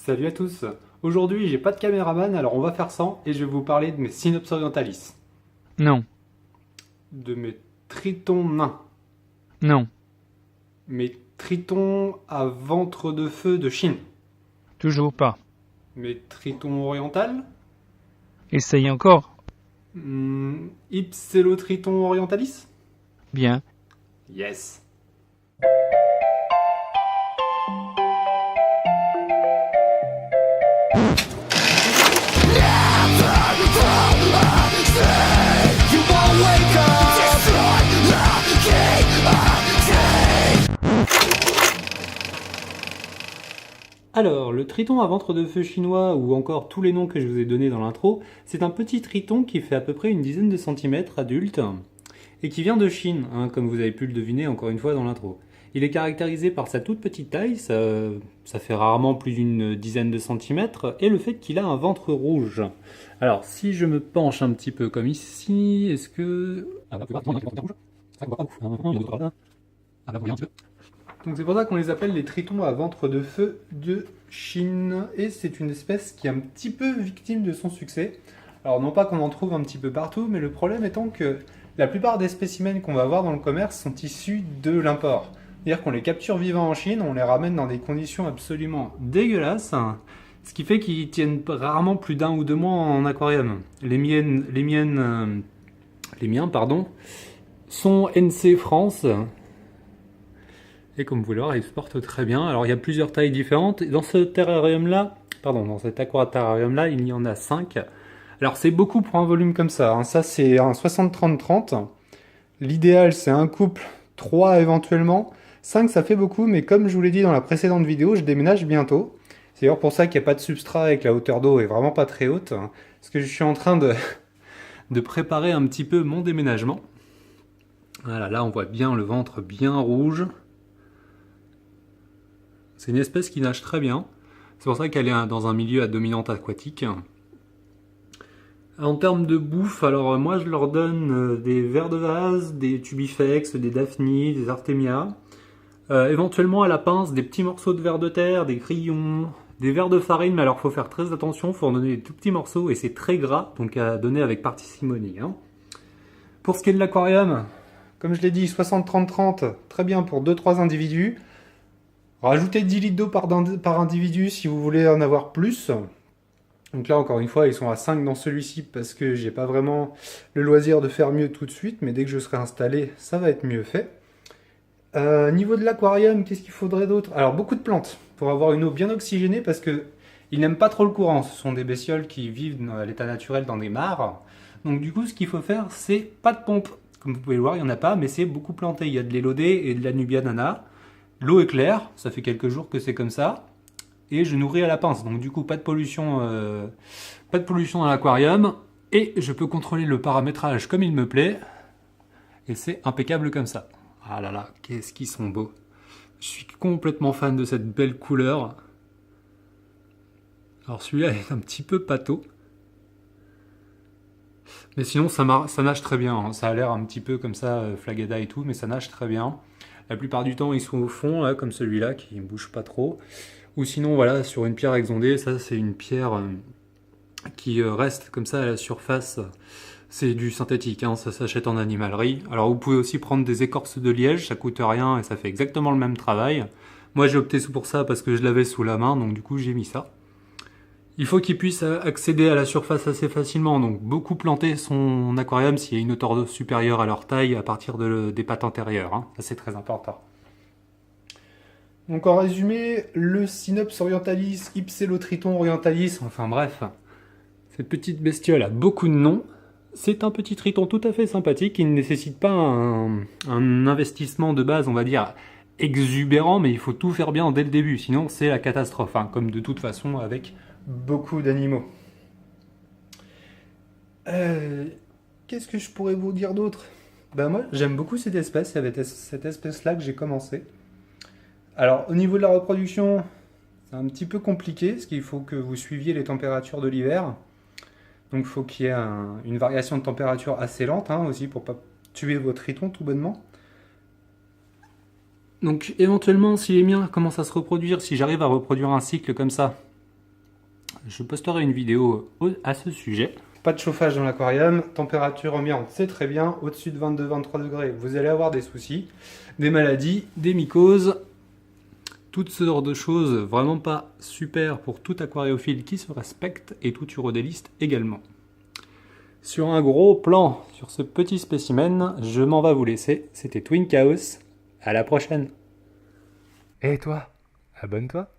Salut à tous. Aujourd'hui, j'ai pas de caméraman, alors on va faire sans et je vais vous parler de mes Synops orientalis, Non, de mes tritons nains, non, mes tritons à ventre de feu de Chine, toujours pas. mes tritons orientales, Essaye encore. Ipsélotriton orientalis. Bien. Yes. Alors, le triton à ventre de feu chinois, ou encore tous les noms que je vous ai donnés dans l'intro, c'est un petit triton qui fait à peu près une dizaine de centimètres adulte, et qui vient de Chine, comme vous avez pu le deviner encore une fois dans l'intro. Il est caractérisé par sa toute petite taille, ça fait rarement plus d'une dizaine de centimètres, et le fait qu'il a un ventre rouge. Alors, si je me penche un petit peu comme ici, est-ce que... Ah bah, vous pouvez voir, il y a un ventre rouge. C'est vrai qu'on voit pas ouf. Il y a d'autres là. Ah bah, vous voyez un petit peu. Donc c'est pour ça qu'on les appelle les tritons à ventre de feu de Chine. Et c'est une espèce qui est un petit peu victime de son succès. Alors non pas qu'on en trouve un petit peu partout, mais le problème étant que la plupart des spécimens qu'on va voir dans le commerce sont issus de l'import. C'est-à-dire qu'on les capture vivants en Chine, on les ramène dans des conditions absolument dégueulasses, ce qui fait qu'ils tiennent rarement plus d'un ou deux mois en aquarium. Les miens, pardon, sont NC France. Et comme vous pouvez le voir, ils se portent très bien. Alors il y a plusieurs tailles différentes. Dans ce terrarium-là, dans cet aquaterrarium-là, il y en a 5. Alors c'est beaucoup pour un volume comme ça. Ça c'est un 60-30-30. L'idéal c'est un couple, 3 éventuellement. 5 ça fait beaucoup, mais comme je vous l'ai dit dans la précédente vidéo, je déménage bientôt. C'est d'ailleurs pour ça qu'il n'y a pas de substrat et que la hauteur d'eau est vraiment pas très haute. Parce que je suis en train de préparer un petit peu mon déménagement. Voilà, là on voit bien le ventre bien rouge. C'est une espèce qui nage très bien. C'est pour ça qu'elle est dans un milieu à dominante aquatique. En termes de bouffe, alors moi je leur donne des vers de vase, des tubifex, des daphnies, des artémias. Éventuellement à la pince, des petits morceaux de vers de terre, des grillons, des vers de farine, mais alors il faut faire très attention, il faut en donner des tout petits morceaux et c'est très gras, donc à donner avec parcimonie. Pour ce qui est de l'aquarium, comme je l'ai dit, 60-30-30, très bien pour 2-3 individus. Rajoutez 10 litres d'eau par individu si vous voulez en avoir plus. Donc là, encore une fois, ils sont à 5 dans celui-ci parce que j'ai pas vraiment le loisir de faire mieux tout de suite, mais dès que je serai installé, ça va être mieux fait. Niveau de l'aquarium, qu'est-ce qu'il faudrait d'autre? Alors, beaucoup de plantes pour avoir une eau bien oxygénée parce que ils n'aiment pas trop le courant. Ce sont des bestioles qui vivent à l'état naturel dans des mares. Donc du coup, ce qu'il faut faire, c'est pas de pompe. Comme vous pouvez le voir, il n'y en a pas, mais c'est beaucoup planté. Il y a de l'élodée et de la nubia nana. L'eau est claire, ça fait quelques jours que c'est comme ça. Et je nourris à la pince, donc du coup pas de pollution dans l'aquarium. Et je peux contrôler le paramétrage comme il me plaît. Et c'est impeccable comme ça. Ah là là, qu'est-ce qu'ils sont beaux. Je suis complètement fan de cette belle couleur. Alors celui-là est un petit peu pâteau. Mais sinon ça nage très bien. Ça a l'air un petit peu comme ça, flagada et tout, mais ça nage très bien. La plupart du temps, ils sont au fond, là, comme celui-là, qui ne bouge pas trop. Ou sinon, voilà, sur une pierre exondée, ça c'est une pierre qui reste comme ça à la surface. C'est du synthétique, ça s'achète en animalerie. Alors vous pouvez aussi prendre des écorces de liège, ça coûte rien et ça fait exactement le même travail. Moi j'ai opté pour ça parce que je l'avais sous la main, donc du coup j'ai mis ça. Il faut qu'il puisse accéder à la surface assez facilement, donc beaucoup planter son aquarium s'il y a une hauteur d'eau supérieure à leur taille à partir des pattes antérieures. Ça c'est très important. Donc en résumé, le Synops orientalis, Ipsélotriton orientalis, enfin bref, cette petite bestiole a beaucoup de noms. C'est un petit triton tout à fait sympathique qui ne nécessite pas un investissement de base, on va dire, exubérant, mais il faut tout faire bien dès le début, sinon c'est la catastrophe, comme de toute façon avec beaucoup d'animaux. Qu'est-ce que je pourrais vous dire d'autre? Moi j'aime beaucoup cette espèce, c'est avec cette espèce-là que j'ai commencé. Alors au niveau de la reproduction, c'est un petit peu compliqué, parce qu'il faut que vous suiviez les températures de l'hiver. Donc il faut qu'il y ait une variation de température assez lente aussi pour ne pas tuer vos tritons tout bonnement. Donc éventuellement si les miens commencent à se reproduire, si j'arrive à reproduire un cycle comme ça, Je posterai une vidéo à ce sujet. Pas de chauffage dans l'aquarium, température ambiante, c'est très bien. Au-dessus de 22-23 degrés, vous allez avoir des soucis, des maladies, des mycoses, toutes sortes de choses vraiment pas super pour tout aquariophile qui se respecte et tout urodéliste également. Sur un gros plan, sur ce petit spécimen, je m'en vais vous laisser. C'était Twin Chaos. À la prochaine. Et toi, abonne-toi.